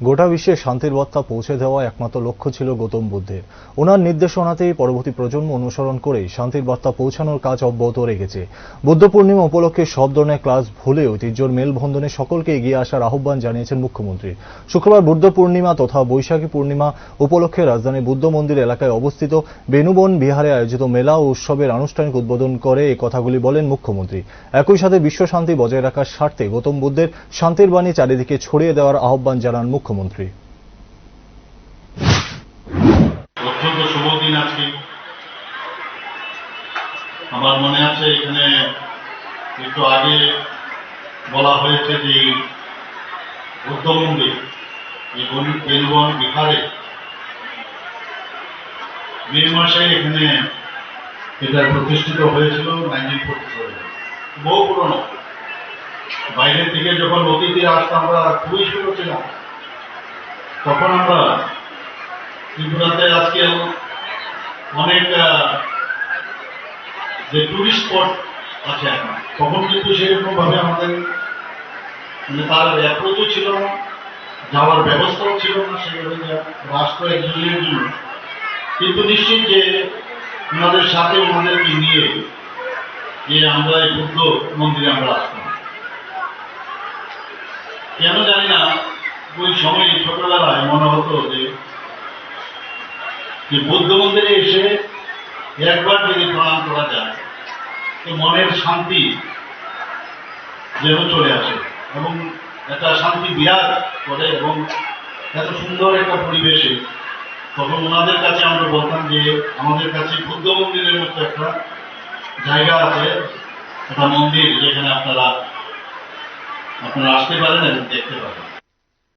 গোটা বিশ্বে শান্তির বার্তা পৌঁছে দেওয়া একমাত্র লক্ষ্য ছিল গৌতম বুদ্ধের। ওনার নির্দেশনাতেই পরবর্তী প্রজন্ম অনুসরণ করে শান্তির বার্তা পৌঁছানোর কাজ অব্যাহত রেখেছে। বুদ্ধ পূর্ণিমা উপলক্ষে সব ধরনের ক্লাস ভুলে ঐতিহ্যের মেলবন্ধনে সকলকে এগিয়ে আসার আহ্বান জানিয়েছেন মুখ্যমন্ত্রী। শুক্রবার বুদ্ধ পূর্ণিমা তথা বৈশাখী পূর্ণিমা উপলক্ষে রাজধানীর বুদ্ধ মন্দির এলাকায় অবস্থিত বেনুবন বিহারে আয়োজিত মেলা ও উৎসবের আনুষ্ঠানিক উদ্বোধন করে এই কথাগুলি বলেন মুখ্যমন্ত্রী। একই সাথে বিশ্ব শান্তি বজায় রাখার স্বার্থে গৌতম বুদ্ধের শান্তির বাণী চারিদিকে ছড়িয়ে দেওয়ার আহ্বান জানান মুখ্যমন্ত্রী। অত্যন্ত শুভ দিন আজকে। আমার মনে আছে এখানে একটু আগে বলা হয়েছে যে বুদ্ধ মন্দির এই বেনুবন বিহারে মে মাসে এখানে এটা প্রতিষ্ঠিত হয়েছিল 1947। বহু পুরনো। বাইরের থেকে যখন অতিথি আসতো আমরা খুবই ছোট ছিলাম, তখন আমরা ত্রিপুরাতে আজকে অনেক যে টুরিস্ট স্পট আছে এখন, তখন কিন্তু সেরকম ভাবে আমাদের তার অ্যাপ্রোচও ছিল না, যাওয়ার ব্যবস্থাও ছিল না সেভাবে রাষ্ট্র একজনের জন্য। কিন্তু নিশ্চিত যে ওনাদের সাথে ওনাদেরকে নিয়ে যে আমরা এই বুদ্ধ মন্দিরে আমরা আসতাম। কেন জানি না ওই সময় ছোটবেলায় মনে হতো যে বুদ্ধ মন্দিরে এসে একবার যদি প্রণাম করা যায় তো মনের শান্তি যেন চলে আসে এবং একটা শান্তি বিরাজ করে এবং এত সুন্দর একটা পরিবেশে। তখন ওনাদের কাছে আমরা বলতাম যে আমাদের কাছে বুদ্ধ মন্দিরের মতো একটা জায়গা আছে, একটা মন্দির যেখানে আপনারা আসতে পারেন এবং দেখতে পারেন।